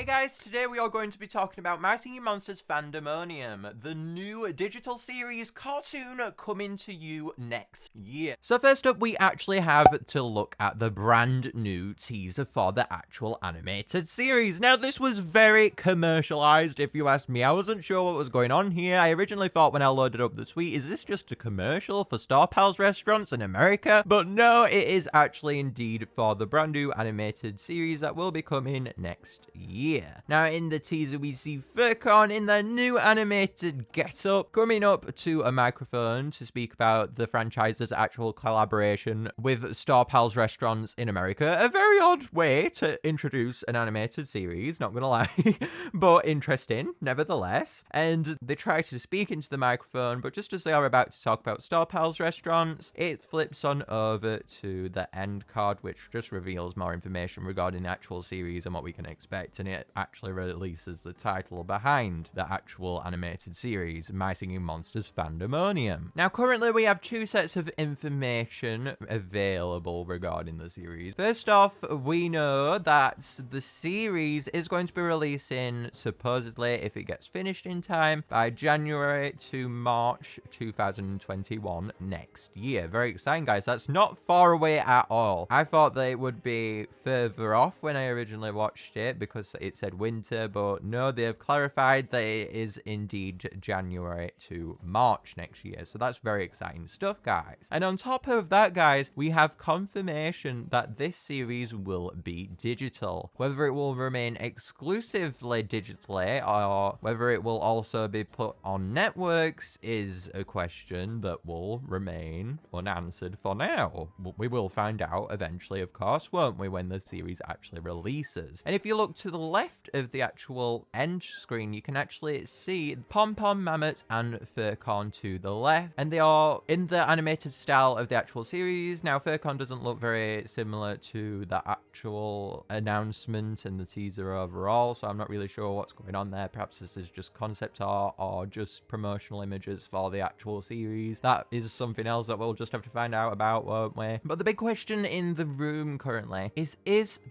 guys, today we are going to be talking about My Singing Monsters Fandemonium, the new digital series cartoon coming to you next year. So first up, we actually have to look at the brand new teaser for the actual animated series. Now, this was very commercialized, if you ask me. I wasn't sure what was going on here. I originally thought when I loaded up the tweet, is this just a commercial for Star Pals restaurants in America? But no, it is actually indeed for the brand new animated series that will be coming next year. Now, in the teaser, we see Furcon in their new animated get-up, coming up to a microphone to speak about the franchise's actual collaboration with Star Pals restaurants in America. A very odd way to introduce an animated series, not gonna lie, but interesting, nevertheless. And they try to speak into the microphone, but just as they are about to talk about Star Pals restaurants, it flips on over to the end card, which just reveals more information regarding the actual series and what we can expect, and it actually releases the title behind the actual animated series, My Singing Monsters Fandemonium. Now, currently we have two sets of information available regarding the series. First off, we know that the series is going to be releasing, supposedly, if it gets finished in time, by January to March 2021 next year. Very exciting, guys. That's not far away at all. I thought that it would be further off when I originally watched it because it said winter, but no, they have clarified that it is indeed January to March next year. So that's very exciting stuff, guys. And on top of that, guys, we have confirmation that this series will be digital. Whether it will remain exclusively digitally or whether it will also be put on networks is a question that will remain unanswered for now. We will find out eventually, of course, won't we, when the series actually releases. And if you look to the left of the actual end screen, you can actually see Pom Pom, Mammoth, and Furcon to the left, and they are in the animated style of the actual series. Now, Furcon doesn't look very similar to the actual announcement and the teaser overall, so I'm not really sure what's going on there. Perhaps this is just concept art or just promotional images for the actual series. That is something else that we'll just have to find out about, won't we? But the big question in the room currently is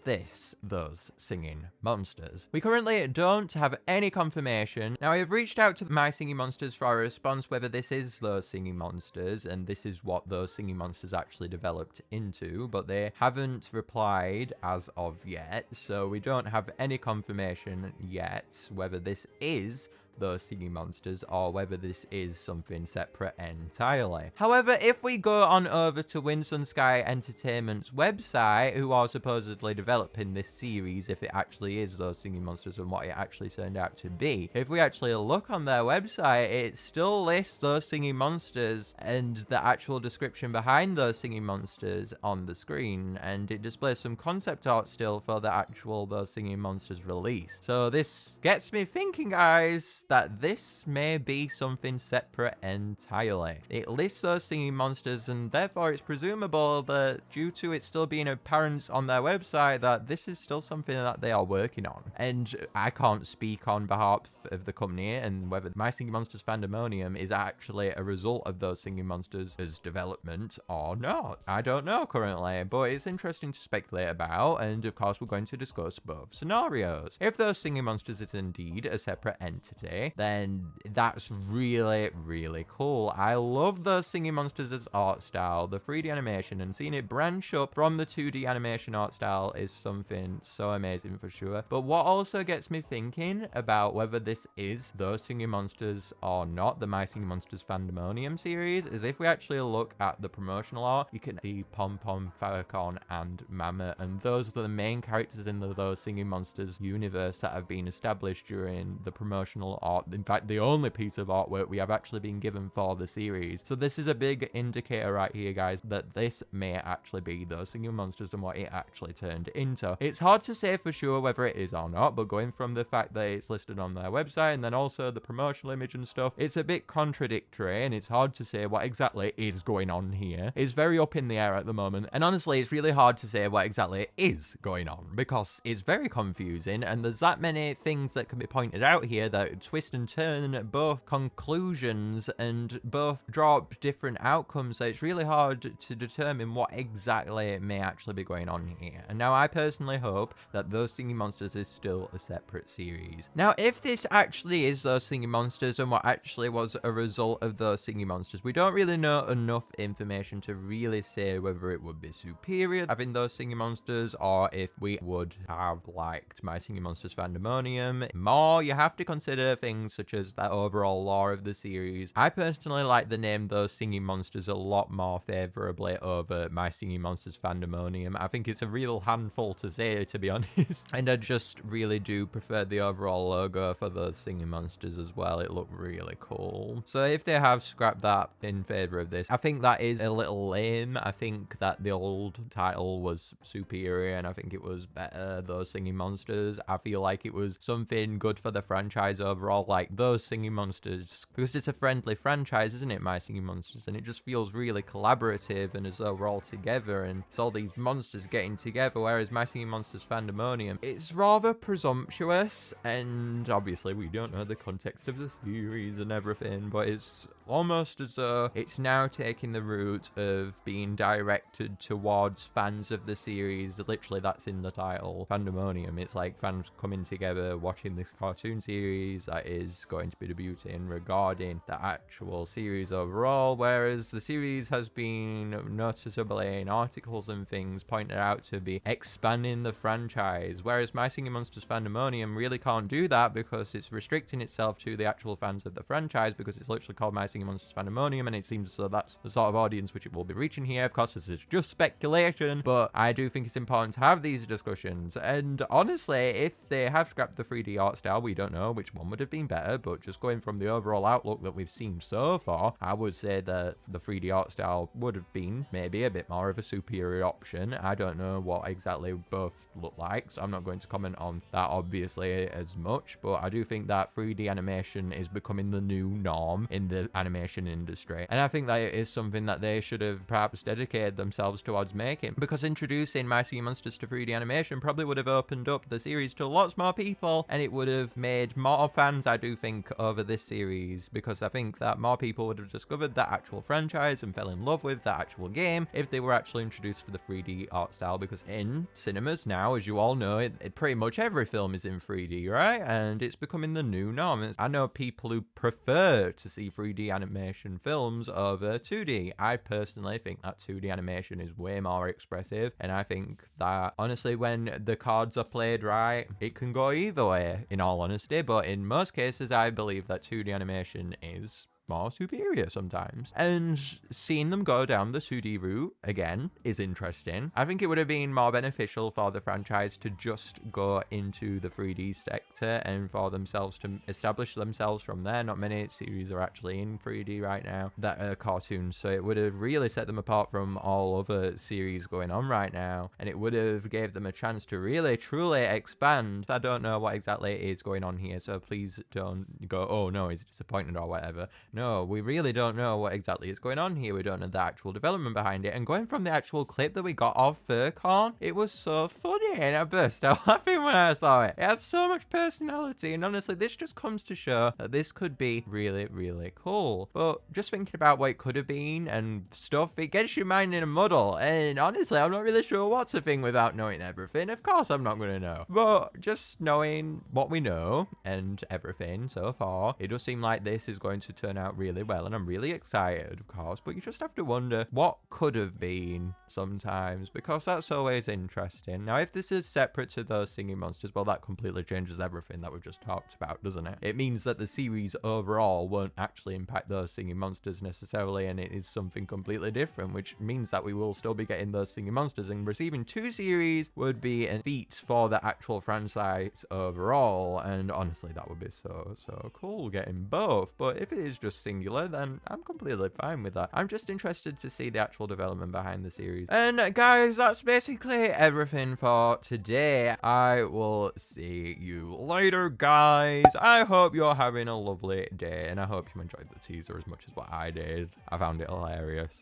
this those singing monsters? We currently don't have any confirmation. Now, I have reached out to My Singing Monsters for a response whether this is those singing monsters and this is what those singing monsters actually developed into, but they haven't replied as of yet, so we don't have any confirmation yet whether this is those singing monsters or whether this is something separate entirely. However, if we go on over to Winston Sky Entertainment's website, who are supposedly developing this series, if it actually is those singing monsters and what it actually turned out to be, if we actually look on their website, it still lists those singing monsters and the actual description behind those singing monsters on the screen, and it displays some concept art still for the actual those singing monsters release. So this gets me thinking, guys, that this may be something separate entirely. It lists those singing monsters, and therefore it's presumable that due to it still being apparent on their website that this is still something that they are working on. And I can't speak on behalf of the company and whether My Singing Monsters Fandemonium is actually a result of those singing monsters as development or not. I don't know currently, but it's interesting to speculate about, and of course we're going to discuss both scenarios. If those singing monsters is indeed a separate entity, then that's really, really cool. I love those singing monsters as art style, the 3D animation, and seeing it branch up from the 2D animation art style is something so amazing for sure. But what also gets me thinking about whether this is those singing monsters or not, the My Singing Monsters Fandemonium series, is if we actually look at the promotional art, you can see Pom Pom, Furcon, and Mama, and those are the main characters in the Those Singing Monsters universe that have been established during the promotional art. In fact, the only piece of artwork we have actually been given for the series. So this is a big indicator right here, guys, that this may actually be those singing monsters and what it actually turned into. It's hard to say for sure whether it is or not, but going from the fact that it's listed on their website and then also the promotional image and stuff, it's a bit contradictory and it's hard to say what exactly is going on here. It's very up in the air at the moment, and honestly, it's really hard to say what exactly is going on because it's very confusing and there's that many things that can be pointed out here that twist and turn both conclusions and both drop different outcomes, so it's really hard to determine what exactly may actually be going on here. And now I personally hope that Those Singing Monsters is still a separate series. Now, if this actually is Those Singing Monsters and what actually was a result of Those Singing Monsters, we don't really know enough information to really say whether it would be superior having Those Singing Monsters, or if we would have liked My Singing Monsters Fandemonium more. You have to consider things such as the overall lore of the series. I personally like the name Those Singing Monsters a lot more favorably over My Singing Monsters Fandemonium. I think it's a real handful to say, to be honest. And I just really do prefer the overall logo for Those Singing Monsters as well. It looked really cool. So if they have scrapped that in favor of this, I think that is a little lame. I think that the old title was superior, and I think it was better, Those Singing Monsters. I feel like it was something good for the franchise overall, like Those Singing Monsters, because it's a friendly franchise, isn't it, My Singing Monsters? And it just feels really collaborative and as though we're all together and it's all these monsters getting together, whereas My Singing Monsters Fandemonium, it's rather presumptuous, and obviously we don't know the context of the series and everything, but it's almost as though it's now taking the route of being directed towards fans of the series. Literally, that's in the title, Fandemonium. It's like fans coming together, watching this cartoon series that is going to be debuting regarding the actual series overall, whereas the series has been noticeably in articles and things pointed out to be expanding the franchise, whereas My Singing Monsters Fandemonium really can't do that because it's restricting itself to the actual fans of the franchise, because it's literally called My Singing Monsters Fandemonium, and it seems so that's the sort of audience which it will be reaching here. Of course, this is just speculation, but I do think it's important to have these discussions. And honestly, if they have scrapped the 3D art style, we don't know which one would have been better, but just going from the overall outlook that we've seen so far, I would say that the 3D art style would have been maybe a bit more of a superior option. I don't know what exactly both look like, so I'm not going to comment on that obviously as much, but I do think that 3D animation is becoming the new norm in the animation industry, and I think that it is something that they should have perhaps dedicated themselves towards making, because introducing My Singing Monsters to 3D animation probably would have opened up the series to lots more people, and it would have made more fans, I do think, over this series, because I think that more people would have discovered that actual franchise and fell in love with that actual game if they were actually introduced to the 3D art style, because in cinemas now, as you all know, it pretty much every film is in 3D, right? And it's becoming the new norm. I know people who prefer to see 3D animation films over 2D. I personally think that 2D animation is way more expressive, and I think that honestly, when the cards are played right, it can go either way, in all honesty, but in most cases I believe that 2D animation is more superior sometimes, and seeing them go down the 2D route again is interesting. I think it would have been more beneficial for the franchise to just go into the 3D sector and for themselves to establish themselves from there. Not many series are actually in 3D right now that are cartoons, so it would have really set them apart from all other series going on right now, and it would have gave them a chance to really truly expand. I don't know what exactly is going on here, so please don't go, oh no, he's disappointed or whatever. No, we really don't know what exactly is going on here. We don't know the actual development behind it. And going from the actual clip that we got of Furcon, it was so funny, and I burst out laughing when I saw it. It has so much personality, and honestly, this just comes to show that this could be really, really cool. But just thinking about what it could have been and stuff, it gets your mind in a muddle. And honestly, I'm not really sure what to think without knowing everything. Of course, I'm not going to know. But just knowing what we know and everything so far, it does seem like this is going to turn out really well, and I'm really excited, of course, but you just have to wonder what could have been sometimes, because that's always interesting. Now, if this is separate to Those Singing Monsters, well, that completely changes everything that we've just talked about, doesn't it? It means that the series overall won't actually impact Those Singing Monsters necessarily, and it is something completely different, which means that we will still be getting Those Singing Monsters, and receiving two series would be a feat for the actual franchise overall, and honestly, that would be so cool getting both. But if it is just singular, then I'm completely fine with that. I'm just interested to see the actual development behind the series. And guys, that's basically everything for today. I will see you later, guys. I hope you're having a lovely day, and I hope you enjoyed the teaser as much as what I did. I found it hilarious.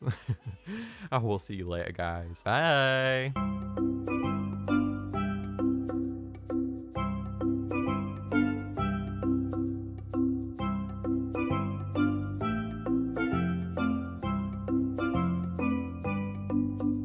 I will see you later, guys. Bye.